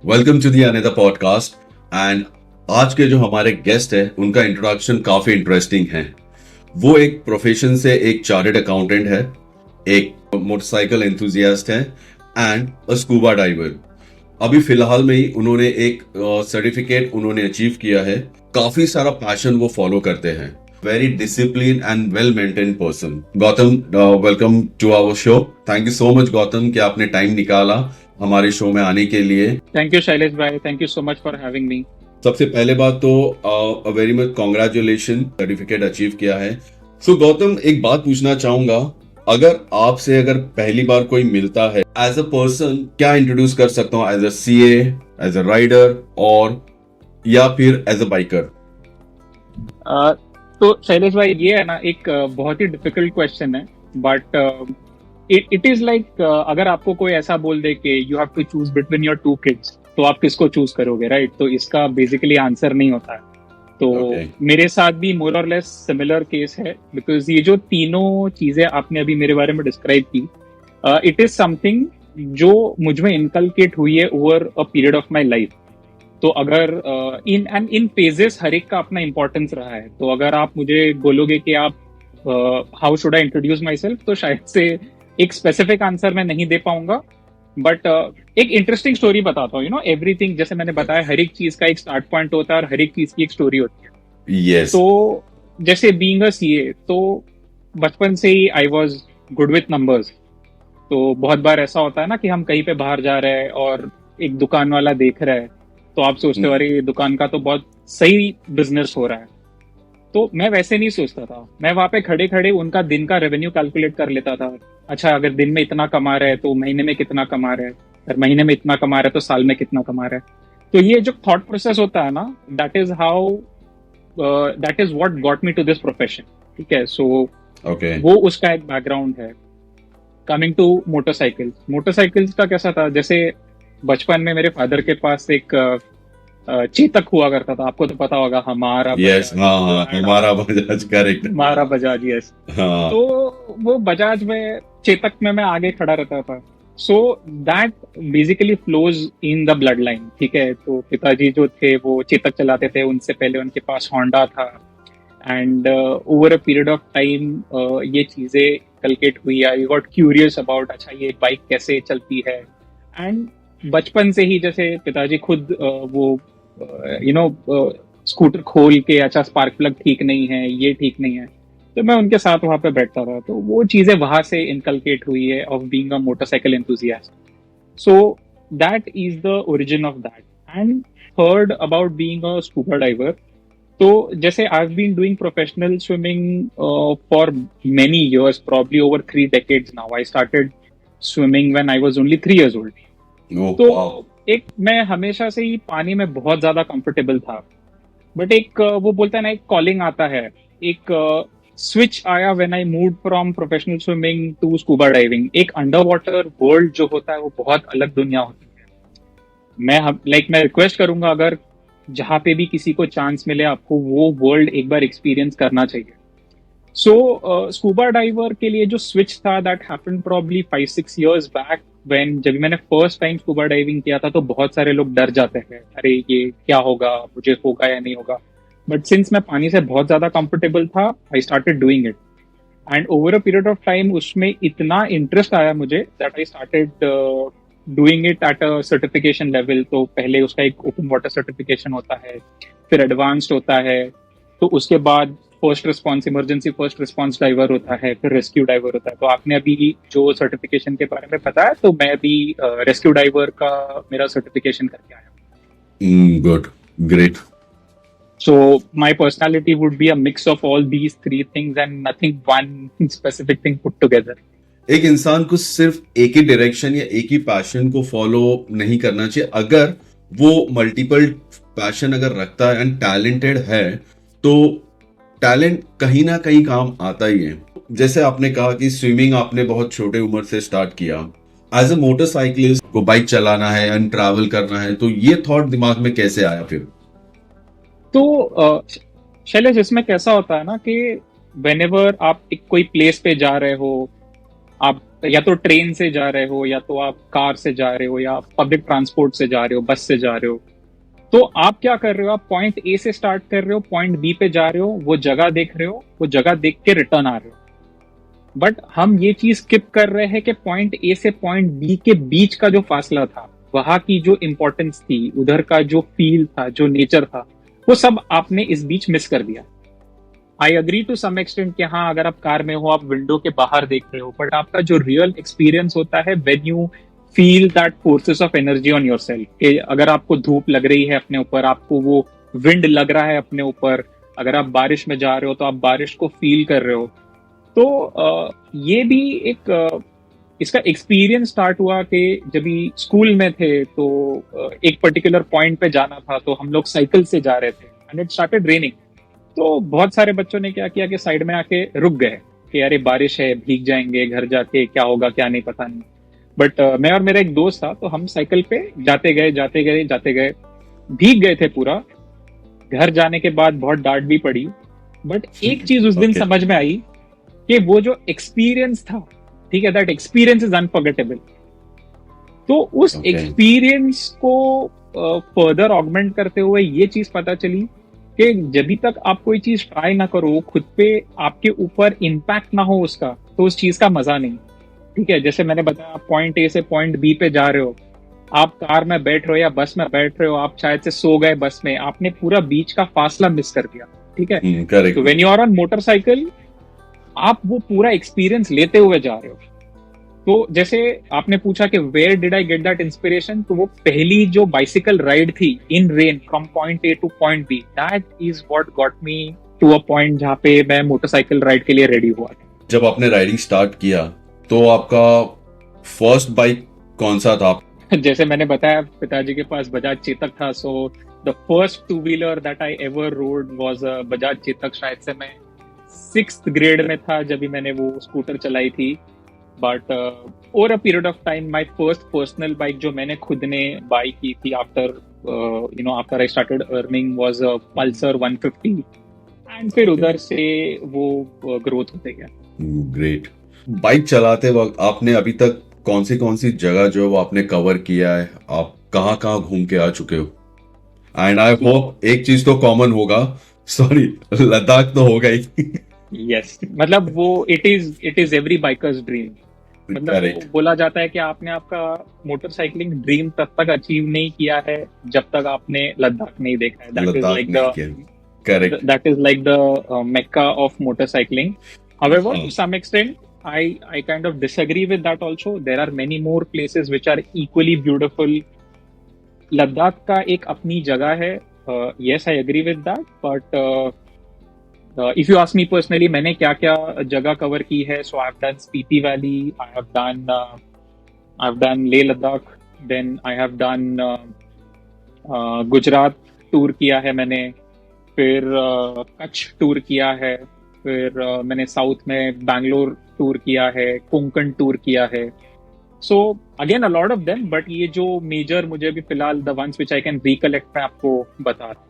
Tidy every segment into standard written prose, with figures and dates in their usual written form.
Welcome to the another podcast. And आज के जो हमारे गेस्ट है उनका इंट्रोडक्शन काफी इंटरेस्टिंग है। वो एक प्रोफेशन से एक चार्टर्ड अकाउंटेंट है, एक मोटरसाइकिल एंथुजियास्ट है एंड अ स्कूबा डाइवर। अभी फिलहाल में ही उन्होंने एक सर्टिफिकेट उन्होंने अचीव किया है। काफी सारा पैशन वो फॉलो करते हैं। Very discipline and well maintain person. Gautam, welcome to our show. Thank you so much Gautam कि आपने टाइम निकाला हमारे शो में आने के लिए। थैंक यू शैलेश भाई, thank you so much for having me. सबसे पहले बात तो very much congratulation, certificate achieve किया है। सो गौतम, एक बात पूछना चाहूंगा, अगर आपसे अगर पहली बार कोई मिलता है एज अ पर्सन, क्या इंट्रोड्यूस कर सकता हूँ? As a CA, as a rider और या फिर एज अ बाइकर? तो शैलेश भाई, ये है ना एक बहुत ही डिफिकल्ट क्वेश्चन है, बट इट इज लाइक अगर आपको कोई ऐसा बोल दे कि you have to choose between your two kids, तो आप किसको चूज करोगे, राइट? तो इसका बेसिकली आंसर नहीं होता है। तो ओके। मेरे साथ भी मोर और लेस सिमिलर केस है, बिकॉज ये जो तीनों चीजें आपने अभी मेरे बारे में डिस्क्राइब की, इट इज समथिंग जो मुझ में इनकलकेट हुई है over a period of my life. तो अगर इन फेजेस हर एक का अपना इंपॉर्टेंस रहा है, तो अगर आप मुझे बोलोगे कि आप how should I introduce my self, तो शायद से एक स्पेसिफिक आंसर मैं नहीं दे पाऊंगा। बट एक इंटरेस्टिंग स्टोरी बताता हूँ। एवरीथिंग, जैसे मैंने बताया, हर एक चीज का एक स्टार्ट पॉइंट होता है और हर एक चीज की एक स्टोरी होती है। यस। तो जैसे बीइंग अ सीए, तो बचपन से ही I was good with numbers. तो बहुत बार ऐसा होता है ना कि हम कहीं पे बाहर जा रहे हैं और एक दुकान वाला देख रहा है, तो आप सोचते हो अरे ये दुकान का तो बहुत सही बिजनेस हो रहा है। तो मैं वैसे नहीं सोचता था, मैं वहां पे खड़े खड़े उनका दिन का रेवेन्यू कैलकुलेट कर लेता था। अच्छा, अगर दिन में इतना कमा रहे हैं तो महीने में कितना कमा रहे हैं, अगर महीने में इतना कमा रहे हैं तो साल में कितना कमा रहे हैं। तो ये जो थॉट प्रोसेस होता है ना, that is what got me to this profession. ठीक है, सो ओके। वो उसका एक बैकग्राउंड है। कमिंग टू मोटरसाइकिल्स, मोटरसाइकिल्स का कैसा था, जैसे बचपन में मेरे फादर के पास एक चेतक हुआ करता था। आपको तो पता होगा, हमारा यस, बजाज, हाँ वो हाँ, ऐड हमारा आता था। बजाज, करेक्ट। हमारा बजाज, यस। हाँ। तो वो बजाज में, चेतक में मैं आगे खड़ा रहता था। So that basically flows in the blood line. ठीक है, तो पिताजी जो थे वो चेतक चलाते थे, उनसे पहले उनके पास होंडा था। And over a period of time ये चीजें कलकेट हुई। आई गॉट क्यूरियस अबाउट, अच्छा ये बाइक कैसे चलती है। एंड बचपन से ही जैसे पिताजी खुद वो स्कूटर खोल के, अच्छा स्पार्क प्लग ठीक नहीं है, ये ठीक नहीं है, तो मैं उनके साथ वहां पे बैठता था। तो वो चीजें वहां से इनकलकेट हुई है of being a motorcycle enthusiast. So that is the origin of that. And third, about being a scuba diver, तो जैसे I have been doing professional swimming for many years, probably over 3 decades now. I started swimming when I was only 3 years old। Oh तो wow. एक, मैं हमेशा से ही पानी में बहुत ज्यादा कंफर्टेबल था। बट एक वो बोलता है ना, एक कॉलिंग आता है, एक स्विच आया when I move from professional swimming to scuba diving. एक अंडर वाटर वर्ल्ड जो होता है वो बहुत अलग दुनिया होती है। मैं रिक्वेस्ट करूंगा, अगर जहां पे भी किसी को चांस मिले, आपको वो वर्ल्ड एक बार एक्सपीरियंस करना चाहिए। सो स्कूबा डाइवर के लिए जो स्विच था, that happened probably 5-6 years back. When जब मैंने फर्स्ट टाइम स्कूबा डाइविंग किया था, तो बहुत सारे लोग डर जाते हैं, अरे ये क्या होगा, मुझे होगा या नहीं होगा। बट सिंस मैं पानी से बहुत ज्यादा कंफर्टेबल था, I started doing it. And over a period of time उसमें इतना इंटरेस्ट आया मुझे, that I started doing it at a certification level. तो पहले उसका एक ओपन वाटर सर्टिफिकेशन होता है, फिर एडवांस्ड होता है, तो उसके बाद first response, emergency first response diver होता है, फिर रेस्क्यू डाइवर होता है। तो आपने अभी जो सर्टिफिकेशन के बारे में बताया, तो मैं अभी रेस्क्यू डाइवर का मेरा सर्टिफिकेशन करके आया। Good, great. So my personality would be a mix of all these three things and nothing one specific thing put together. एक इंसान को सिर्फ एक ही डायरेक्शन या एक ही पैशन को फॉलो नहीं करना चाहिए। अगर वो मल्टीपल पैशन अगर रखता है एंड टैलेंटेड है, तो टैलेंट कहीं ना कहीं काम आता ही है। जैसे आपने कहा कि स्विमिंग आपने बहुत छोटे उम्र से स्टार्ट किया, एज अ मोटरसाइकिलिस्ट को बाइक चलाना है एंड ट्रैवल करना है, तो ये थॉट दिमाग में कैसे आया फिर? तो शैलेश, इसमें कैसा होता है ना कि वेनेवर आप एक कोई प्लेस पे जा रहे हो, आप या तो ट्रेन से जा रहे हो, या तो आप कार से जा रहे हो, या पब्लिक ट्रांसपोर्ट से जा रहे हो, बस से जा रहे हो, तो आप क्या कर रहे हो? आप पॉइंट ए से स्टार्ट कर रहे हो, पॉइंट बी पे जा रहे हो, वो जगह देख रहे हो, वो जगह देख के रिटर्न आ रहे हो। बट हम ये चीज स्किप कर रहे हैं कि पॉइंट ए से पॉइंट बी के बीच का जो फासला था, वहां की जो इंपॉर्टेंस थी, उधर का जो फील था, जो नेचर था, वो सब आपने इस बीच मिस कर दिया। I agree to some extent कि हाँ, अगर आप कार में हो, आप विंडो के बाहर देख रहे हो, बट आपका जो रियल एक्सपीरियंस होता है when you feel that forces of energy on your self, कि अगर आपको धूप लग रही है अपने ऊपर, आपको वो विंड लग रहा है अपने ऊपर, अगर आप बारिश में जा रहे हो तो आप बारिश को फील कर रहे हो। तो ये भी एक इसका एक्सपीरियंस स्टार्ट हुआ कि जब भी स्कूल में थे तो एक पर्टिकुलर पॉइंट पे जाना था, तो हम लोग साइकिल से जा रहे थे एंड इट स्टार्टेड रेनिंग। तो बहुत सारे बच्चों ने क्या किया कि साइड में आके रुक गए कि अरे बारिश है, भीग जाएंगे, घर जाके क्या होगा क्या नहीं पता नहीं। बट मैं और मेरा एक दोस्त था, तो हम साइकिल पे जाते गए जाते गए जाते गए, भीग गए थे पूरा। घर जाने के बाद बहुत डांट भी पड़ी, बट एक चीज उस दिन Okay. समझ में आई कि वो जो एक्सपीरियंस था, ठीक है, दैट एक्सपीरियंस इज अनफॉरगेटेबल। तो उस Okay. एक्सपीरियंस को फर्दर ऑगमेंट करते हुए ये चीज पता चली कि जब तक आप कोई चीज ट्राई ना करो, खुद पे आपके ऊपर इम्पैक्ट ना हो उसका, तो उस चीज का मजा नहीं। ठीक है, जैसे मैंने बताया, आप पॉइंट ए से पॉइंट बी पे जा रहे हो, आप कार में बैठ रहे हो या बस में बैठ रहे हो, आप शायद से सो गए बस में, आपने पूरा बीच का फासला मिस कर दिया। ठीक है, Correct. तो when you are on motorcycle, आप वो पूरा एक्सपीरियंस लेते हुए जा रहे हो। तो जैसे आपने पूछा कि where did I get that inspiration, तो वो पहली जो बाइसिकल राइड थी in rain from point A to point B, that is what got me to a point जहाँ पे मैं मोटरसाइकिल राइड के लिए रेडी हुआ था। जब आपने राइडिंग स्टार्ट किया तो आपका फर्स्ट बाइक कौन सा था? जैसे मैंने बताया, पिताजी के पास बजाज चेतक था, so the first two wheeler that I ever road was a Bajaj Chetak. शायद से मैं 6th ग्रेड में था जब भी मैंने वो स्कूटर चलाई थी। But over a period of time, my first personal bike जो मैंने खुद ने बाई की थी after after I started earning was a Pulsar 150, and फिर उधर से वो ग्रोथ होते गया। ग्रेट। बाइक चलाते वक्त आपने अभी तक कौन सी जगह जो है वो आपने कवर किया है? आप कहाँ कहाँ घूम के आ चुके हो? एंड आई होप एक चीज तो कॉमन होगा, सॉरी, लद्दाख तो होगा ही। यस, मतलब वो it is every bikers dream. मतलब Correct. वो बोला जाता है कि आपने आपका मोटरसाइकिलिंग ड्रीम तब तक अचीव नहीं किया है जब तक आपने लद्दाख नहीं देखा है। लद्दाख नहीं किया। Correct. That is like the mecca of motorcycling. However, हाँ. to some extent, I kind of disagree with that also. There are many more places which are equally beautiful. Ladakh का एक अपनी जगह है. Yes, I agree with that. But if you ask me personally, मैंने क्या क्या जगह कवर की है? So I've done Spiti Valley. I've done Leh Ladakh. Then I have done Gujarat tour किया है मैंने. फिर कच्छ टूर किया है. फिर मैंने साउथ में बैंगलोर टूर किया है, कोंकण टूर किया है. So again a lot of them, but ये जो मेजर मुझे भी फिलहाल the ones which I can recollect मैं आपको बता रहा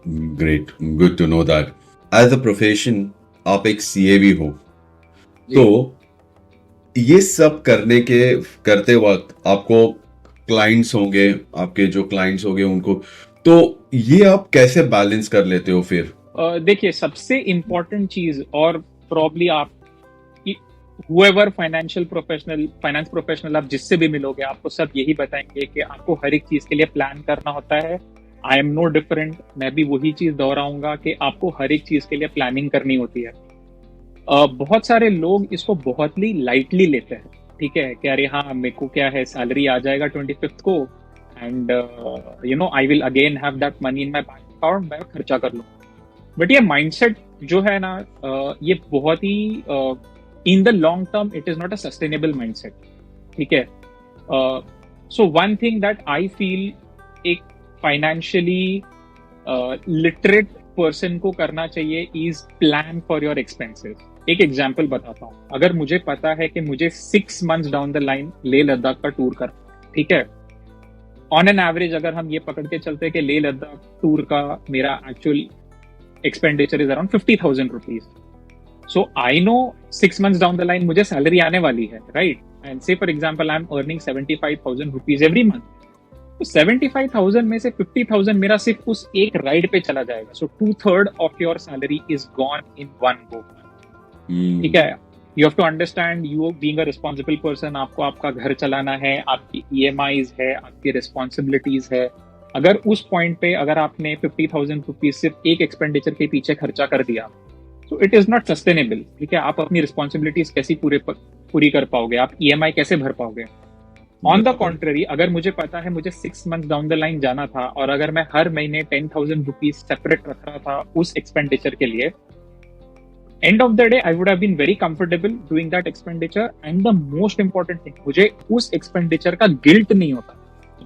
हूँ. Great, good to know that. As a profession आप एक सीए भी हो, तो ये सब करते वक्त आपको क्लाइंट्स होंगे, आपके जो क्लाइंट्स होंगे उनको, तो ये आप कैसे बैलेंस कर लेते हो फिर? देखिए, सबसे इम्पोर्टेंट चीज, और प्रॉब्ली आप whoever फाइनेंस प्रोफेशनल आप जिससे भी मिलोगे, आपको सब यही बताएंगे कि आपको हर एक चीज के लिए प्लान करना होता है. I am no different. मैं भी वही चीज दोहराऊंगा कि आपको हर एक चीज के लिए प्लानिंग करनी होती है. बहुत सारे लोग इसको बहुत ही लाइटली लेते हैं. ठीक है, कि अरे हाँ, मेरे को क्या है, सैलरी आ जाएगा 25th को, and I will again have that money in my bank account, मैं खर्चा कर लूँ. बट ये माइंडसेट जो है ना, ये बहुत ही in the long term it is not a sustainable mindset. ठीक है. So one thing that I feel एक फाइनेंशियली लिटरेट पर्सन को करना चाहिए is plan for your expenses. एक एग्जाम्पल बताता हूँ. अगर मुझे पता है कि मुझे 6 months down the line Leh Ladakh का टूर करना, ठीक है, ऑन एन एवरेज अगर हम ये पकड़ के चलते हैं कि लेह लद्दाख टूर का मेरा actual expenditure is around 50,000 rupees. So I know 6 months down the line मुझे सैलरी आने वाली है, राइट? एंड से for example I am earning 75,000 rupees every month, तो 75,000 में से 50,000 मेरा सिर्फ उस एक राइड पे चला जाएगा. So 2/3 of your salary is gone in one go. ठीक है. You have to understand, you being a responsible person, आपको आपका घर चलाना है, आपकी EMIs है, आपकी रिस्पॉन्सिबिलिटीज है. अगर उस पॉइंट पे अगर आपने 50,000 रुपीज सिर्फ एक एक्सपेंडिचर के पीछे खर्चा कर दिया, तो इट इज नॉट सस्टेनेबल. ठीक है. आप अपनी रिस्पॉन्सिबिलिटीज कैसी पूरी कर पाओगे? आप EMI कैसे भर पाओगे? ऑन द कॉन्ट्ररी, अगर मुझे पता है मुझे 6 months डाउन द लाइन जाना था और अगर मैं हर महीने 10,000 रुपीज सेपरेट रख रहा था उस एक्सपेंडिचर के लिए, end of the day I would have been very comfortable doing that expenditure. And the most important thing, मुझे उस एक्सपेंडिचर का गिल्ट नहीं होता.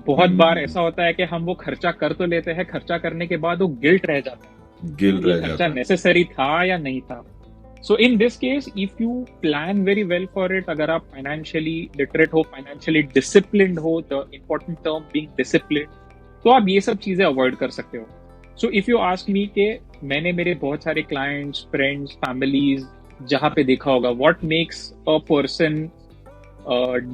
बहुत बार ऐसा होता है कि हम वो खर्चा कर तो लेते हैं, खर्चा करने के बाद वो गिल्ट रह जाता है, गिल्ट रह खर्चा नेसेसरी था या नहीं था. So in this case if you plan very well for it, अगर आप फाइनेंशियली लिटरेट हो, फाइनेंशियली डिसिप्लिन्ड हो, the important term being discipline, तो आप ये सब चीजें अवॉइड कर सकते हो. So if you ask me के मैंने मेरे बहुत सारे क्लाइंट्स, फ्रेंड्स, फैमिलीज जहां पे देखा होगा what makes a person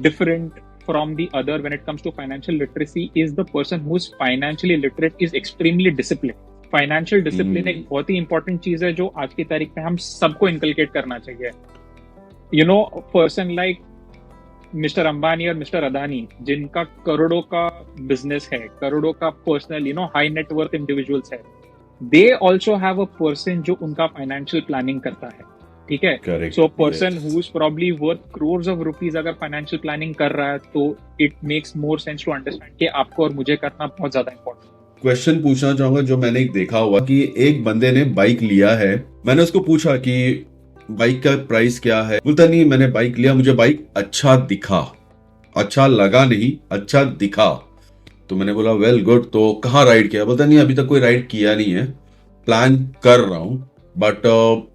different from the other when it comes to financial literacy is the person who is financially literate is extremely disciplined. Financial discipline एक बहुत ही इंपॉर्टेंट चीज है जो आज की तारीख में हम सबको इनकलकेट करना चाहिए. You know, person like mister Ambani और मिस्टर अदानी, जिनका करोड़ों का बिजनेस है, करोड़ों का पर्सनल हाई नेटवर्थ इंडिविजुअल्स है, they also have a person जो उनका फाइनेंशियल प्लानिंग करता है. ठीक है. So person who is probably worth crores of rupees अगर फाइनेंशियल प्लानिंग कर रहा है, तो it makes more sense to understand कि आपको और मुझे करना बहुत ज्यादा इंपॉर्टेंट. क्वेश्चन पूछना चाहूंगा जो मैंने एक देखा हुआ कि एक बंदे ने बाइक लिया है. मैंने उसको पूछा कि बाइक का प्राइस क्या है. बोलता नहीं, मैंने बाइक लिया, मुझे बाइक अच्छा दिखा, अच्छा लगा नहीं, अच्छा दिखा. तो मैंने बोला वेल गुड, तो कहाँ राइड किया? बोलता नहीं, अभी तक कोई राइड किया नहीं है, प्लान कर रहा हूँ, बट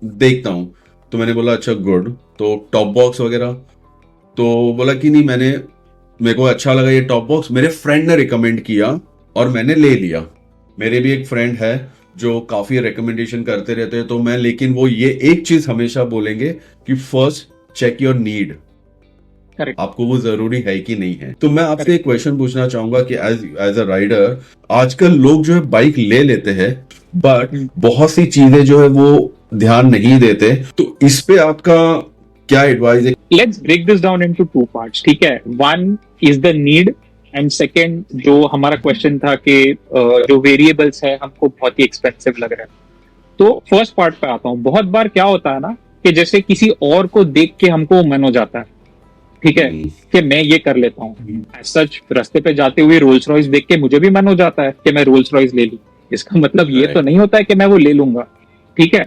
देखता हूँ. तो मैंने बोला अच्छा गुड, तो टॉप बॉक्स वगैरह? तो बोला कि नहीं, मेरे को अच्छा लगा ये टॉप बॉक्स, मेरे फ्रेंड ने रिकमेंड किया और मैंने ले लिया. मेरे भी एक फ्रेंड है जो काफी रिकमेंडेशन करते रहते हैं, तो मैं, लेकिन वो ये एक चीज हमेशा बोलेंगे कि first check your need. Correct. आपको वो जरूरी है कि नहीं है. तो मैं आपसे एक क्वेश्चन पूछना चाहूंगा कि एज अ राइडर, आजकल लोग जो है बाइक ले लेते हैं, बट बहुत सी चीजें जो है वो ध्यान नहीं देते. तो इस पे आपका क्या एडवाइस है? Let's break this down into two parts. ठीक है. One is the need and second जो हमारा क्वेश्चन था कि जो वेरिएबल्स है हमको बहुत ही एक्सपेंसिव लग रहा है. तो फर्स्ट पार्ट पे आता हूँ. बहुत बार क्या होता है ना कि जैसे किसी और को देख के हमको मन हो जाता है, ठीक है, कि मैं ये कर लेता हूँ. सच रास्ते पे जाते हुए रोल्स रॉयस देख के मुझे भी मन हो जाता है कि मैं रोल्स रॉयस ले लूं. इसका मतलब ये तो नहीं होता है कि मैं वो ले लूंगा. ठीक है.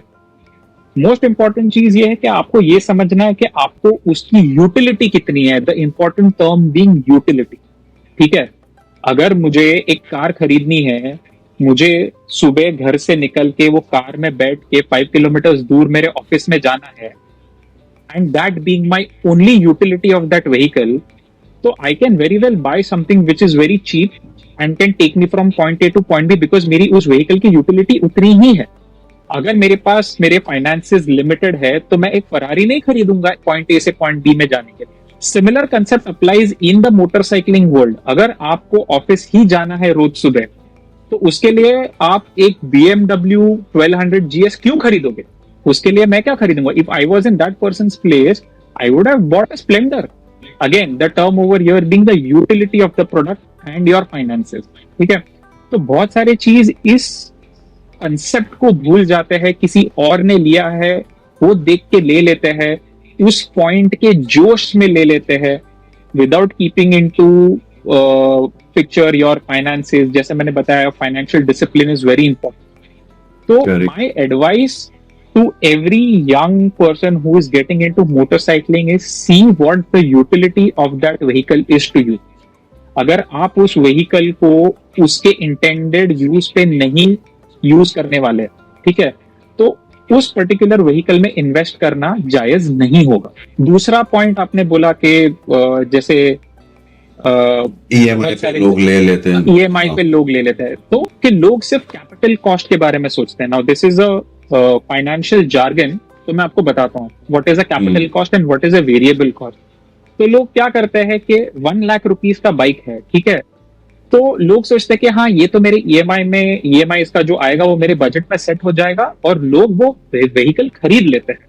मोस्ट इंपॉर्टेंट चीज ये है कि आपको ये समझना है कि आपको उसकी यूटिलिटी कितनी है. The important term being utility. ठीक है. अगर मुझे एक कार खरीदनी है, मुझे सुबह घर से निकल के वो कार में बैठ के 5 किलोमीटर दूर मेरे ऑफिस में जाना है, and that being my only utility of that vehicle, so I can very well buy something which is very cheap and can take me from point A to point B because मेरी उस vehicle की utility उतनी ही है. अगर मेरे पास मेरे finances limited है तो मैं एक फरारी नहीं खरीदूंगा पॉइंट ए से पॉइंट बी में जाने के लिए. Similar concept applies in the motorcycling world. अगर आपको ऑफिस ही जाना है रोज सुबह, तो उसके लिए आप एक BMW 1200 GS क्यों खरीदोगे? उसके लिए मैं क्या खरीदूंगा? If I was in that person's place, I would have bought a Splendor. Again the term over here being the utility of the product and your finances. ठीक है. तो बहुत सारे चीज इस कंसेप्ट को भूल जाते हैं. किसी और ने लिया है वो देख के ले लेते हैं, उस पॉइंट के जोश में ले लेते हैं, without keeping into picture your finances. जैसे मैंने बताया, financial discipline is very important. तो my advice to every young person who is getting into motorcycling is see what the utility of that vehicle is to you. अगर आप उस vehicle को उसके intended use पे नहीं यूज करने वाले, ठीक है, तो उस पर्टिकुलर व्हीकल में इन्वेस्ट करना जायज नहीं होगा. दूसरा पॉइंट आपने बोला कि जैसे EMI पे लोग ले लेते हैं, EMI पे लोग ले लेते हैं, तो कि लोग सिर्फ कैपिटल कॉस्ट के बारे में सोचते हैं. Now this is a financial jargon. तो मैं आपको बताता हूँ what is a capital cost and what is a variable cost. तो लोग क्या करते हैं कि 1 लाख रुपीज का बाइक है, ठीक है, तो लोग सोचते हैं कि हाँ ये तो मेरे ईएमआई में, ईएमआई इसका जो आएगा वो मेरे बजट में सेट हो जाएगा, और लोग वो व्हीकल खरीद लेते हैं।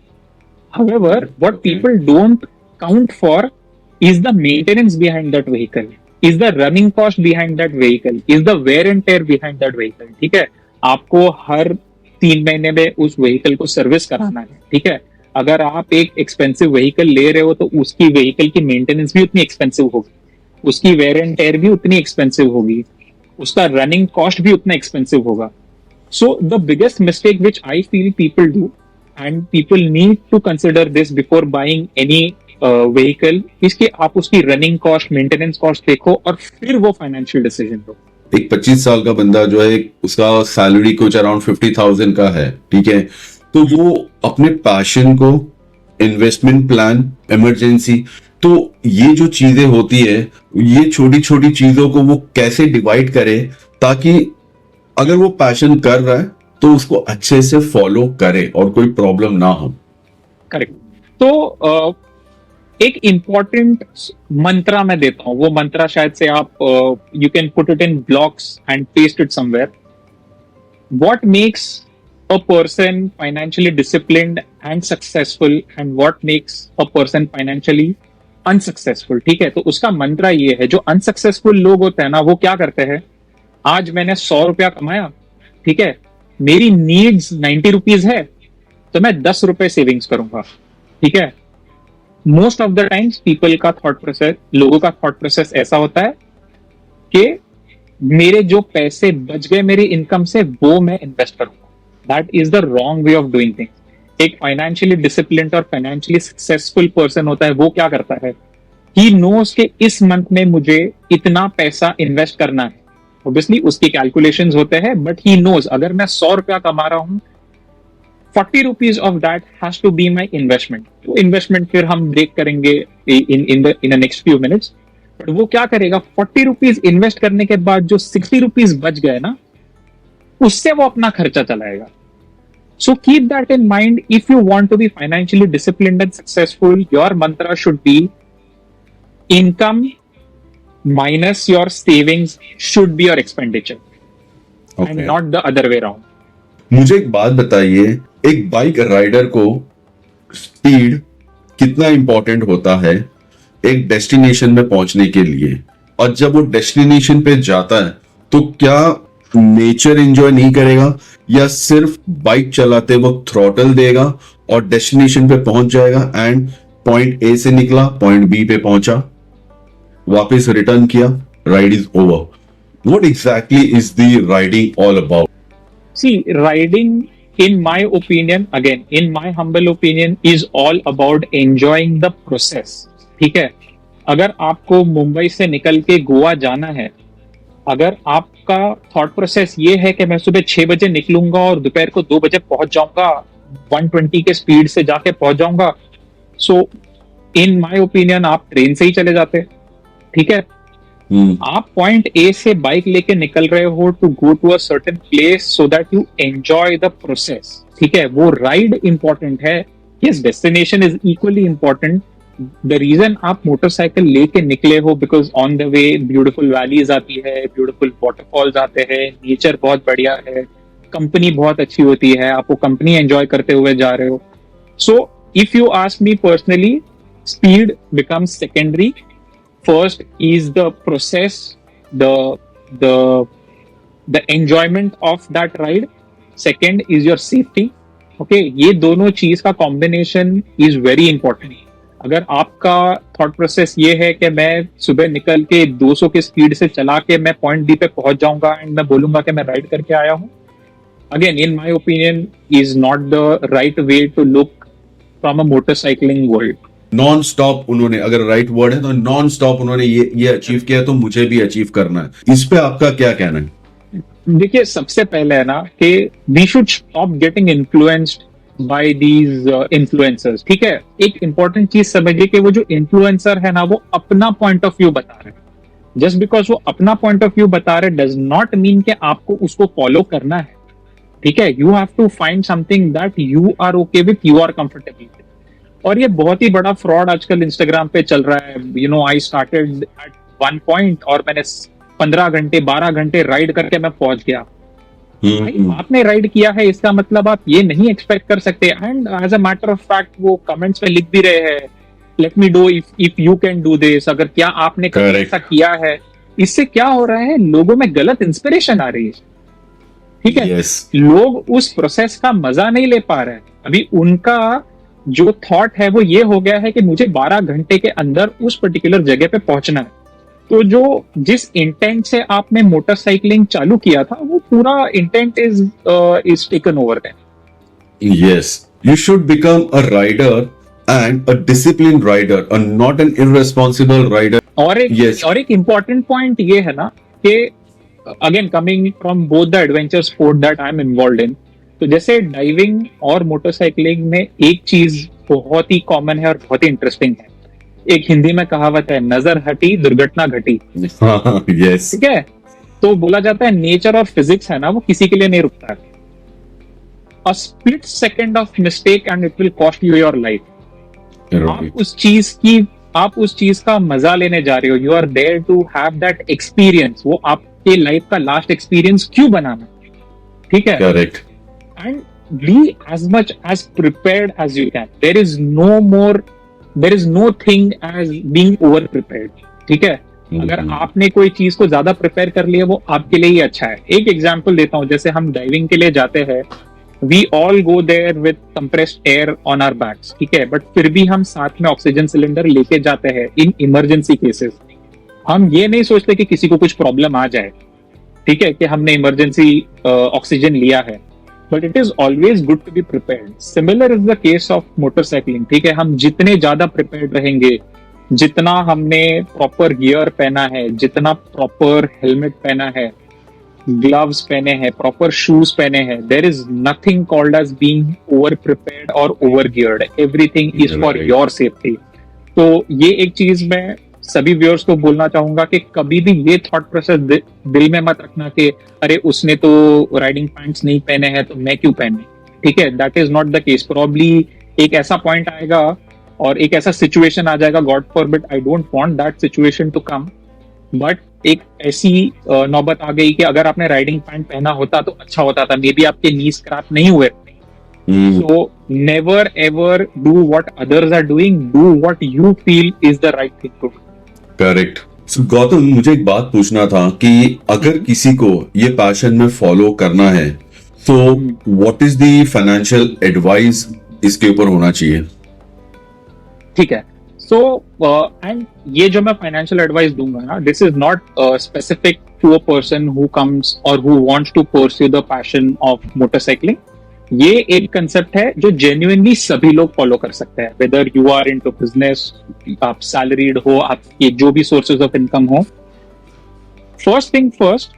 However, what people don't count for is the maintenance behind that vehicle, is the running cost behind that vehicle, is the wear and tear behind that vehicle। ठीक है, आपको हर 3 महीने में उस व्हीकल को सर्विस कराना है। ठीक है, अगर आप एक एक्सपेंसिव व्हीकल ले रहे हो तो उसकी व्हीकल की मेंटेनेंस भी उतनी एक्सपेंसिव होगी, उसकी वेयर एंड टेयर भी उतनी एक्सपेंसिव होगी, उसका रनिंग कॉस्ट भी उतना एक्सपेंसिव होगा। So the biggest mistake which I feel people do, and people need to consider this before buying any vehicle, इसके आप उसकी रनिंग कॉस्ट, मेंटेनेंस कॉस्ट देखो और फिर वो फाइनेंशियल डिसीजन लो। एक 25 साल का बंदा जो है, उसका सैलरी कुछ अराउंड 50,000 का है, ठीक है, तो वो अपने पैशन को, इन्वेस्टमेंट प्लान, इमरजेंसी, तो ये जो चीजें होती है, ये छोटी छोटी चीजों को वो कैसे डिवाइड करे ताकि अगर वो पैशन कर रहा है तो उसको अच्छे से फॉलो करे और कोई प्रॉब्लम ना हो। करेक्ट। तो एक इंपॉर्टेंट मंत्रा मैं देता हूं, वो मंत्रा शायद से आप you can put it in blocks and paste it somewhere. What makes a person financially disciplined and successful and what makes a person financially unsuccessful. ठीक है, तो उसका मंत्रा ये है, जो अनसक्सेसफुल लोग होते हैं ना, वो क्या करते हैं, आज मैंने 100 रुपया कमाया, ठीक है, मेरी नीड्स 90 रुपीज है, तो मैं 10 रुपए सेविंग्स करूंगा। ठीक है, most of the times people का थॉट प्रोसेस, लोगों का थॉट प्रोसेस ऐसा होता है कि मेरे जो पैसे बच गए मेरी इनकम से, वो मैं इन्वेस्ट करूंगा। That is the wrong way of doing things. एक फाइनेंशियली डिसिप्लिन्ड और फाइनेंशियली सक्सेसफुल पर्सन होता है, वो क्या करता है, ही नोज के इस मंथ में मुझे इतना पैसा इन्वेस्ट करना है। ऑब्वियसली उसकी कैलकुलेशंस होते हैं, बट ही नोज अगर मैं 100 रुपया कमा रहा हूं, 40 rupees of that has to be my investment. तो इन्वेस्टमेंट फिर हम ब्रेक करेंगे in the next few minutes. But वो क्या करेगा, 40 रुपीज इन्वेस्ट करने के बाद जो 60 रुपीज बच गए ना, उससे वो अपना खर्चा चलाएगा। So keep that in mind. If you want to be financially disciplined and successful, your mantra should be income minus your savings should be your expenditure, okay, and not the other way around। मुझे एक बात बताइए, एक bike rider को speed कितना important होता है एक डेस्टिनेशन में पहुंचने के लिए, और जब वो डेस्टिनेशन पे जाता है तो क्या नेचर एंजॉय नहीं करेगा, या सिर्फ बाइक चलाते वक्त थ्रॉटल देगा और डेस्टिनेशन पे पहुंच जाएगा, एंड पॉइंट ए से निकला, पॉइंट बी पे पहुंचा, वापस रिटर्न किया, ride is over. What exactly is the riding all about? See, riding in my opinion, again in my humble opinion, is all about enjoying the process। ठीक है, अगर आपको मुंबई से निकल के गोवा जाना है, अगर आपका थॉट प्रोसेस ये है कि मैं सुबह 6 बजे निकलूंगा और दोपहर को 2 बजे पहुंच जाऊंगा, 120 के स्पीड से जाके पहुंच जाऊंगा, सो इन माय ओपिनियन आप ट्रेन से ही चले जाते। ठीक है, आप पॉइंट ए से बाइक लेके निकल रहे हो to go to a certain place so that you enjoy the process. ठीक है, वो राइड इंपॉर्टेंट है, yes, destination is equally important. The reason आप मोटरसाइकिल लेके निकले हो, because on the way beautiful valleys आती है, ब्यूटीफुल वाटरफॉल्स आते हैं, नेचर बहुत बढ़िया है, कंपनी बहुत अच्छी होती है, आप वो कंपनी एंजॉय करते हुए जा रहे हो। So if you ask me personally, speed becomes secondary. First is the process, the enjoyment of that ride. Second is your safety. Okay, ये दोनों चीज का combination is very important। अगर आपका thought process ये है कि मैं सुबह निकल के 200 के स्पीड से चला के मैं पॉइंट बी पे पहुंच जाऊंगा एंड मैं बोलूंगा कि मैं राइड करके आया हूं, again in my opinion is not the right way to look from a motorcycling world। Non stop उन्होंने, अगर राइट वर्ड है तो नॉन स्टॉप उन्होंने ये अचीव किया, तो मुझे भी अचीव करना है। इस पे आपका क्या कहना है? देखिए, सबसे पहले है ना कि we should stop getting influenced by these influencers. ठीक है, एक इंपॉर्टेंट चीज समझिए कि वो जो इन्फ्लुएंसर है ना, वो अपना पॉइंट ऑफ व्यू बता रहे हैं। जस्ट बिकॉज वो अपना पॉइंट ऑफ व्यू बता रहे डज नॉट मीन कि आपको उसको फॉलो करना है। ठीक है, you have to find something that you are okay with, you are comfortable with. और ये बहुत ही बड़ा फ्रॉड आजकल इंस्टाग्राम पे चल रहा है। You know, I started at one point और मैंने 15 घंटे 12 घंटे राइड करके मैं पहुंच गया। भाई, आपने राइड किया है इसका मतलब आप ये नहीं एक्सपेक्ट कर सकते। And as a matter of fact वो कमेंट्स में लिख भी रहे हैं, let me do if you can do this, अगर क्या आपने कभी ऐसा किया है। इससे क्या हो रहा है, लोगों में गलत इंस्पिरेशन आ रही है। ठीक है, yes. लोग उस प्रोसेस का मजा नहीं ले पा रहे हैं। अभी उनका जो थॉट है वो ये हो गया है कि मुझे 12 घंटे के अंदर उस पर्टिकुलर जगह पे पहुंचना है। तो जो जिस इंटेंट से आपने मोटरसाइकिलिंग चालू किया था वो पूरा intent is taken over then. Yes, you should become a rider and a disciplined rider and not an irresponsible rider. और एक इम्पॉर्टेंट पॉइंट ये है ना कि again coming from both the adventure sport that I am involve in, तो जैसे diving और motorcycling में एक चीज बहुत ही कॉमन है और बहुत ही इंटरेस्टिंग है। एक हिंदी में कहावत है, नजर हटी दुर्घटना घटी। yes. ठीक है, तो बोला जाता है नेचर और फिजिक्स है ना वो किसी के लिए नहीं रुकता है। A split second of mistake and it will cost you your life. आप उस चीज का मजा लेने जा रहे हो, you are there to have that experience. वो आपके लाइफ का लास्ट एक्सपीरियंस क्यों बनाना, ठीक है? Correct. And be as much as prepared as you can. There is no thing as being over prepared. ठीक है, अगर आपने कोई चीज को ज्यादा प्रिपेयर कर लिया वो आपके लिए ही अच्छा है। एक एग्जांपल देता हूं, जैसे हम डाइविंग के लिए जाते हैं, we all go there with compressed air on our backs, ठीक है, बट फिर भी हम साथ में ऑक्सीजन सिलेंडर लेके जाते हैं इन इमरजेंसी केसेस। हम ये नहीं सोचते कि किसी को कुछ प्रॉब्लम आ जाए, ठीक है, कि हमने इमरजेंसी ऑक्सीजन लिया है, but it is always good to be prepared. Similar is the case of motorcycling. ठीक है, हम जितने ज्यादा प्रिपेयर्ड रहेंगे, जितना हमने प्रॉपर गियर पहना है, जितना प्रॉपर हेलमेट पहना है, ग्लव्स पहने हैं, प्रॉपर शूज पहने हैं, there is nothing called as being over prepared और over geared. Everything is for your safety. तो ये एक चीज मैं सभी व्यूअर्स को बोलना चाहूंगा कि कभी भी ये थॉट प्रोसेस दिल में मत रखना कि अरे उसने तो राइडिंग पैंट्स नहीं पहने हैं तो मैं क्यों पहने। ठीक है, that is not the case. Probably एक ऐसा पॉइंट आएगा और एक ऐसा सिचुएशन आ जाएगा, God forbid, I don't want that situation to come, but एक ऐसी नौबत आ गई कि अगर आपने राइडिंग पैंट पहना होता तो अच्छा होता था, मे बी आपके नी स्क्रैप नहीं हुए। So never ever do what others are doing, do what you feel is the right thing to do. Correct. So Gautam, मुझे एक बात पूछना था कि अगर किसी को ये पैशन में फॉलो करना है तो what is the financial advice इसके ऊपर होना चाहिए? ठीक है, सो एंड ये जो मैं फाइनेंशियल एडवाइस दूंगा ना, this is not specific to a person who comes और who wants to pursue the passion of motorcycling. ये एक कंसेप्ट है जो जेन्युइनली सभी लोग फॉलो कर सकते हैं, whether you are into business, आप सैलरीड हो, आपके जो भी सोर्सेज ऑफ इनकम हो। First thing first,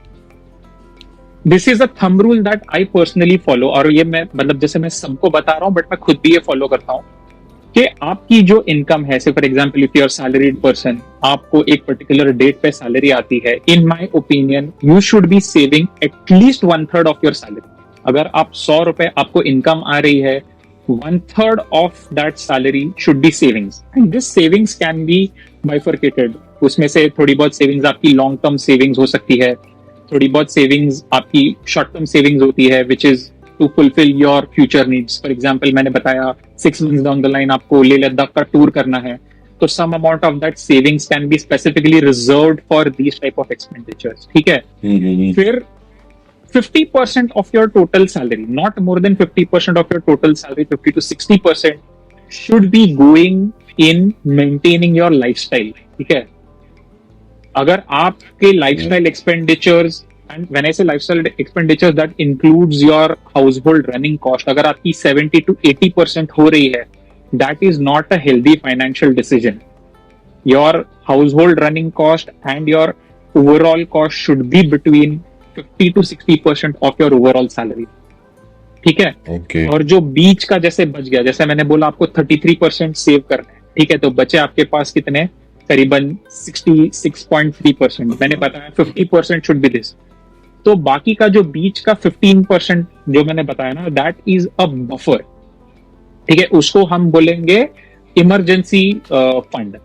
this is a thumb rule that I personally follow, और ये मैं मतलब जैसे मैं सबको बता रहा हूं बट मैं खुद भी ये फॉलो करता हूं कि आपकी जो इनकम है, से for example if you are salaried person, आपको एक पर्टिकुलर डेट पे सैलरी आती है, in my opinion you should be saving at least 1/3 of your salary. अगर आप 100 रुपए आपको इनकम आ रही है, 1/3 of that salary should be savings, and this savings can B bifurcated. उसमें से थोड़ी बहुत सेविंग्स आपकी लॉन्ग टर्म सेविंग्स हो सकती है, थोड़ी बहुत सेविंग्स आपकी शॉर्ट टर्म सेविंग्स होती है, which is to fulfil your future needs. For example मैंने बताया 6 मंथ्स डाउन द लाइन आपको लेह लद्दाख का टूर करना है, तो some amount of that savings can be specifically reserved for these type of expenditures. ठीक है, फिर 50% of your total salary, not more than 50% of your total salary, 50 to 60% should be going in maintaining your lifestyle. ठीक है, अगर आपके lifestyle expenditures, and when I say lifestyle expenditures that includes your household running cost, अगर आपकी 70 to 80% हो रही है, that is not a healthy financial decision. Your household running cost and your overall cost should be between 50 to 60% of your overall salary. ठीक है, okay. और जो बीच का जैसे बच गया, जैसे मैंने बोला आपको 33% सेव करना है, ठीक है, तो बचे आपके पास कितने, करीबन 66.3%। मैंने बताया 50% शुड बी दिस। तो बाकी का जो बीच का 15% जो मैंने बताया ना, दैट इज अ बफर। ठीक है, उसको हम बोलेंगे इमरजेंसी फंड।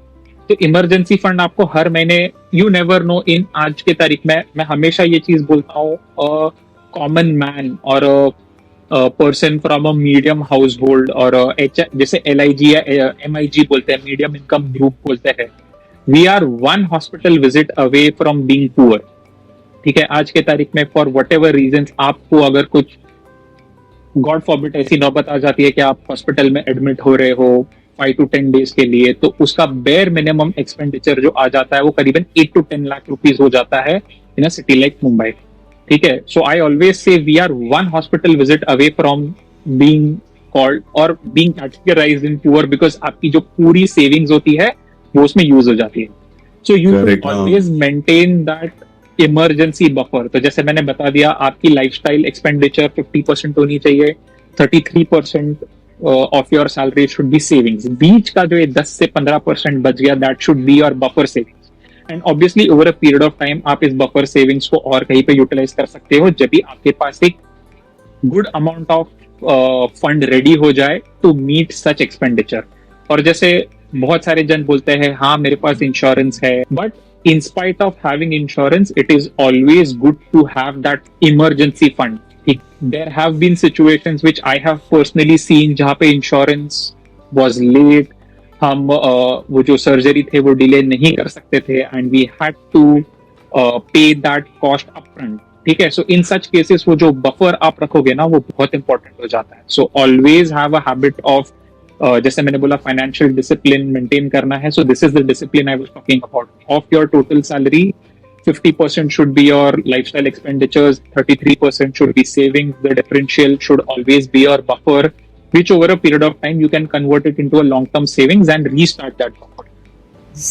तो इमरजेंसी फंड आपको हर महीने, यू नेवर नो, इन आज के तारीख में मैं हमेशा ये चीज बोलता हूँ, कॉमन मैन और person from a medium house hold और जैसे LIG या MIG बोलते हैं, मीडियम इनकम ग्रुप बोलते हैं, we are one hospital visit away from being poor. ठीक है, आज के तारीख में फॉर वट एवर रीजन आपको अगर कुछ गॉड फॉरबिड ऐसी नौबत आ जाती है कि आप हॉस्पिटल में एडमिट हो रहे हो 5 to 10 डेज के लिए, तो उसका बेयर मिनिमम एक्सपेंडिचर जो आ जाता है वो करीबन 8 to 10 लाख रुपीज हो जाता है in a city like Mumbai. ठीक है, so I always say we are one hospital visit away from being called और being categorized in poor, because आपकी जो पूरी सेविंग्स होती है वो उसमें यूज हो जाती है। So you should always maintain that emergency buffer. तो जैसे मैंने बता दिया, आपकी लाइफस्टाइल एक्सपेंडिचर 50% होनी चाहिए, 33% of your salary should be savings. बीच का जो ये 10 से 15% बच गया, that should be your buffer savings. And obviously over a period of time आप इस बफर सेविंग्स को और कहीं पे यूटिलाइज कर सकते हो, जब भी आपके पास एक good amount of fund ready हो जाए टू मीट सच एक्सपेंडिचर। और जैसे बहुत सारे जन बोलते हैं हाँ मेरे पास इंश्योरेंस है, but in spite of having insurance, it is always good to have that emergency fund. There have been situations which I have personally seen जहाँ पे insurance was late, हम वो जो सर्जरी थे वो डिले नहीं कर सकते थे, and we had to pay that cost upfront. ठीक है, so in such cases वो जो buffer आप रखोगे ना वो बहुत important हो जाता है। So always have a habit of जैसे मैंने बोला फाइनेंशियल डिसिप्लिन मेंटेन करना है। So this is the discipline I was talking about. Of your total salary 50% should be your lifestyle expenditures, 33% should be savings. The differential should always be your buffer, which over a period of time you can convert it into a long-term savings and restart that buffer.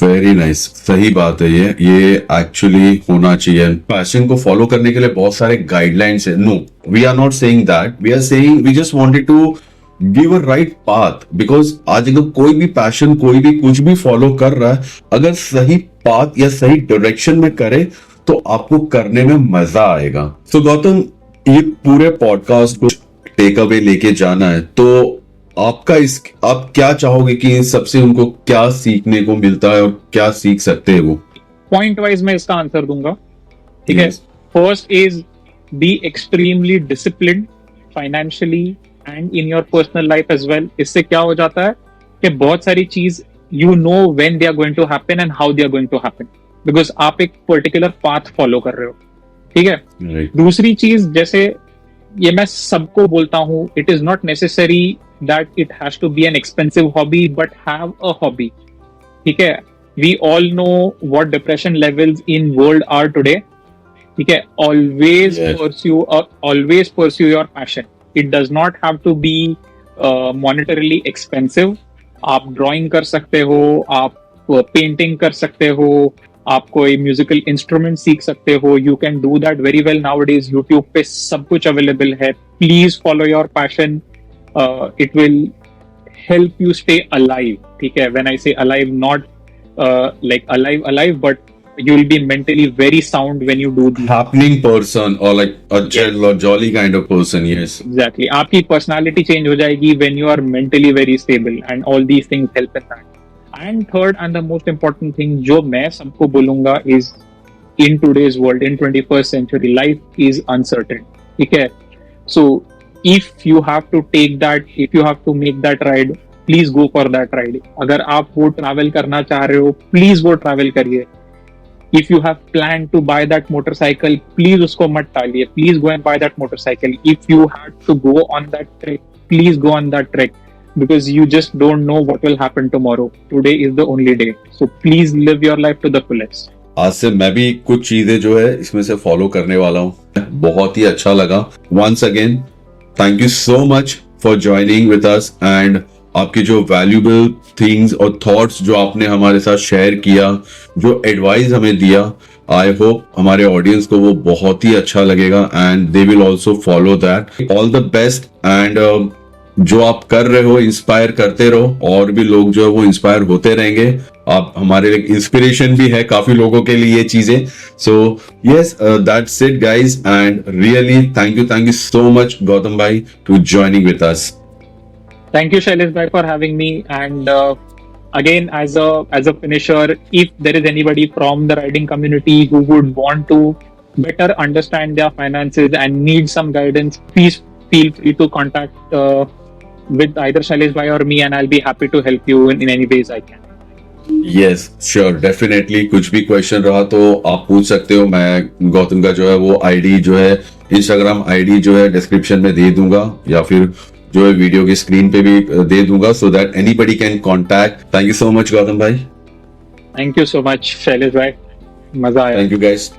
Very nice, सही बात है। ये actually होना चाहिए। Passion को follow करने के लिए बहुत सारे गाइडलाइंस है। No, we are not saying that, we are saying we just wanted to give a right path. Because आज अगर कोई भी पैशन, कोई भी कुछ भी फॉलो कर रहा है, अगर सही पाथ या सही डायरेक्शन में करे तो आपको करने में मजा आएगा। सो गौतम, ये पूरे पॉडकास्ट को टेक अवे लेके जाना है, तो आप क्या चाहोगे कि इन सबसे उनको क्या सीखने को मिलता है और क्या सीख सकते हैं वो? पॉइंट वाइज मैं इसका आंसर दूंगा। ठीक है, first is be extremely disciplined financially and in your personal life as well. इससे क्या हो जाता है कि बहुत सारी चीज you know when they are going to happen and how they are going to happen, because आप एक पर्टिकुलर पाथ फॉलो कर रहे हो। ठीक है, दूसरी चीज, जैसे ये मैं सबको बोलता हूँ, it is not necessary that it has to be an expensive hobby, but have a hobby. ठीक है, we all know what depression levels in world are today. ठीक है, always pursue your passion. It does not have to be monetarily expensive. आप drawing कर सकते हो, आप painting कर सकते हो, आप कोई म्यूजिकल इंस्ट्रूमेंट सीख सकते हो। You can do that very well nowadays. YouTube पे सब कुछ अवेलेबल है। Please follow your passion, it will help you stay alive. ठीक है, व्हेन आई से alive, not like alive, but you will be mentally very sound when you do this. Happening person or like a chill or jolly kind of person, yes. Exactly. आपकी personality change हो जाएगी when you are mentally very stable, and all these things help in that. And third and the most important thing जो मैं सबको बोलूँगा is in today's world, in 21st century, life is uncertain. ठीक है? So if you have to take that, if you have to make that ride, please go for that ride. अगर आप वो travel करना चाह रहे हो, please वो travel करिए. If you have planned to buy that motorcycle, please उसको मत टालिए. Please go and buy that motorcycle. If you had to go on that trek, please go on that trek, because you just don't know what will happen tomorrow. Today is the only day. So please live your life to the fullest. आज से मैं भी कुछ चीजें जो है इसमें से फॉलो करने वाला हूँ। बहुत ही अच्छा लगा। Once again, thank you so much for joining with us, and आपकी जो वैल्यूएबल थिंग्स और थॉट्स जो आपने हमारे साथ शेयर किया, जो एडवाइस हमें दिया, आई होप हमारे ऑडियंस को वो बहुत ही अच्छा लगेगा and they will also follow that. All the best, and जो आप कर रहे हो इंस्पायर करते रहो, और भी लोग जो है वो इंस्पायर होते रहेंगे। आप हमारे लिए इंस्पिरेशन भी है काफी लोगों के लिए ये चीजें। So yes, that's it guys, and really thank you so much Gautam भाई to joining with us. Thank you, Shailesh bhai, for having me. And again, as a finisher, if there is anybody from the riding community who would want to better understand their finances and need some guidance, please feel free to contact with either Shailesh bhai or me, and I'll be happy to help you in any ways I can. Yes sure, definitely कुछ भी question रहा तो आप पूछ सकते हो। मैं गौतम का जो है वो आईडी जो है, इंस्टाग्राम आईडी जो है डिस्क्रिप्शन में दे दूंगा, या फिर जो है वीडियो की स्क्रीन पे भी दे दूंगा, so that anybody can contact. Thank you so much Gautam भाई। Thank you so much, Shailesh bhai. मजा आया। Thank you guys.